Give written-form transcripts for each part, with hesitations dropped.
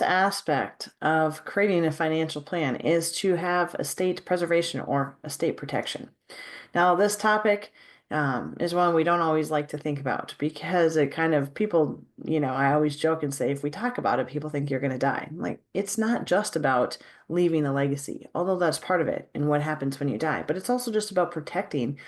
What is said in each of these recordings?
last aspect of creating a financial plan is to have estate preservation or estate protection. Now, this topic is one we don't always like to think about because it kind of people, I always joke and say if we talk about it, people think you're going to die. Like, it's not just about leaving a legacy, although that's part of it and what happens when you die, but it's also just about protecting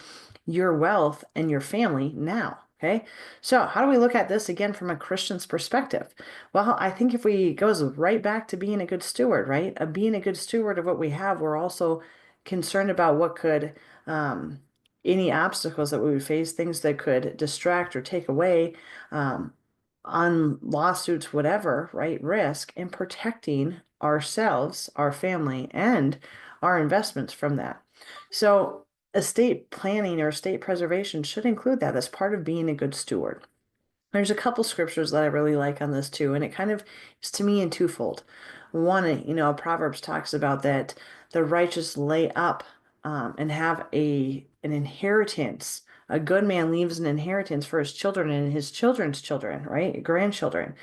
your wealth and your family now. Okay. So how do we look at this again from a Christian's perspective? Well, I think if we goes right back to being a good steward, right? Being a good steward of what we have, we're also concerned about what could, any obstacles that we would face, things that could distract or take away, um, on lawsuits, whatever, right? Risk in protecting ourselves, our family, and our investments from that. So estate planning or estate preservation should include that as part of being a good steward. There's a couple scriptures that I really like on this too, and it kind of is to me in twofold. One, Proverbs talks about that the righteous lay up and have an inheritance. A good man leaves an inheritance for his children and his children's children, right? Grandchildren.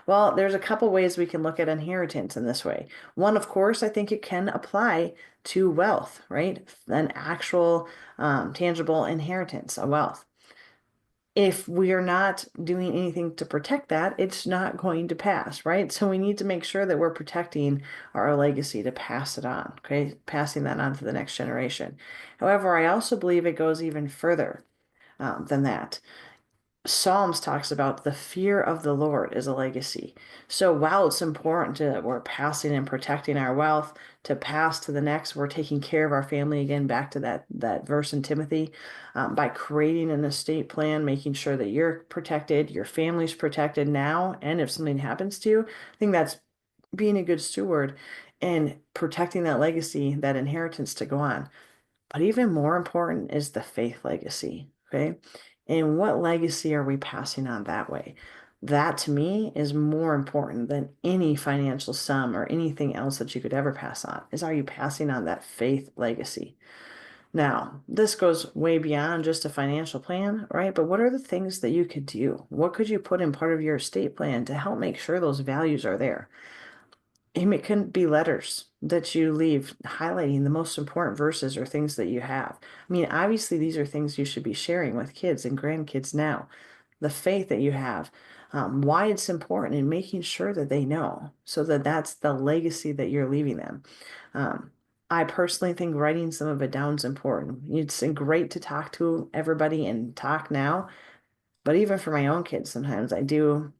Well, there's a couple ways we can look at inheritance in this way. One, of course, I think it can apply to wealth, right? An actual tangible inheritance, a wealth. If we are not doing anything to protect that, it's not going to pass, right? So we need to make sure that we're protecting our legacy to pass it on, okay? Passing that on to the next generation. However, I also believe it goes even further than that. Psalms talks about the fear of the Lord is a legacy. So while it's important that we're passing and protecting our wealth to pass to the next, we're taking care of our family again, back to that verse in Timothy, by creating an estate plan, making sure that you're protected, your family's protected now, and if something happens to you, I think that's being a good steward and protecting that legacy, that inheritance to go on. But even more important is the faith legacy, okay? And what legacy are we passing on that way? That to me is more important than any financial sum or anything else that you could ever pass on. Is are you passing on that faith legacy? Now, this goes way beyond just a financial plan, right? But what are the things that you could do? What could you put in part of your estate plan to help make sure those values are there? It can be letters that you leave highlighting the most important verses or things that you have. I mean, obviously, these are things you should be sharing with kids and grandkids now. The faith that you have, why it's important, and making sure that they know so that that's the legacy that you're leaving them. Um, I personally think writing some of it down is important. It's great to talk to everybody and talk now, but even for my own kids, sometimes I do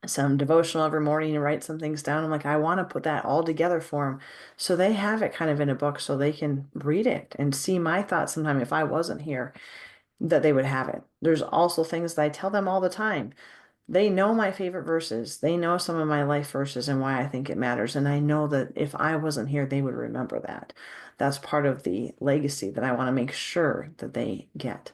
some devotional every morning and write some things down. I'm like, I want to put that all together for them so they have it kind of in a book so they can read it and see my thoughts sometime if I wasn't here, that they would have it. There's also things that I tell them all the time. They know my favorite verses. They know some of my life verses and why I think it matters. And I know that if I wasn't here, they would remember that. That's part of the legacy that I want to make sure that they get.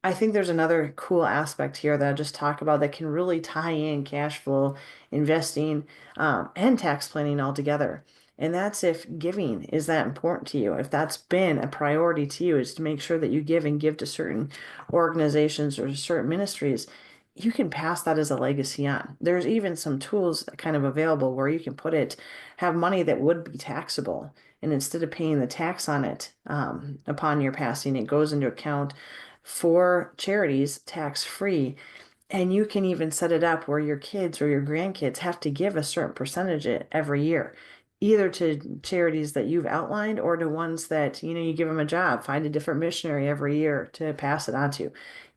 I think there's another cool aspect here that I just talk about that can really tie in cash flow, investing, and tax planning all together. And that's if giving is that important to you. If that's been a priority to you, is to make sure that you give and give to certain organizations or certain ministries, you can pass that as a legacy on. There's even some tools kind of available where you can put it, have money that would be taxable. And instead of paying the tax on it upon your passing, it goes into account for charities tax free. And you can even set it up where your kids or your grandkids have to give a certain percentage every year, either to charities that you've outlined or to ones that, you give them a job, find a different missionary every year to pass it on to.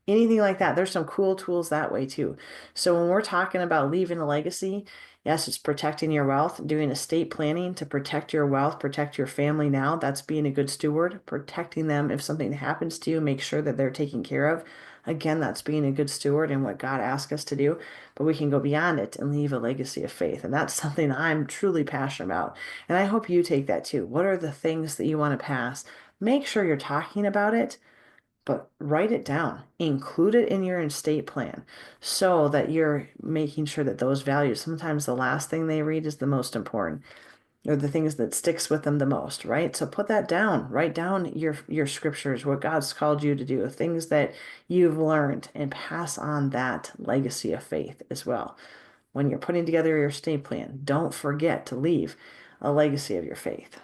Anything like that. There's some cool tools that way too. So when we're talking about leaving a legacy, yes, it's protecting your wealth, doing estate planning to protect your wealth, protect your family now. That's being a good steward, protecting them if something happens to you, make sure that they're taken care of. Again, that's being a good steward and what God asks us to do. But we can go beyond it and leave a legacy of faith. And that's something I'm truly passionate about. And I hope you take that too. What are the things that you want to pass? Make sure you're talking about it, but write it down, include it in your estate plan so that you're making sure that those values, sometimes the last thing they read is the most important or the things that sticks with them the most, right? So put that down, write down your scriptures, what God's called you to do, things that you've learned and pass on that legacy of faith as well. when you're putting together your estate plan, don't forget to leave a legacy of your faith.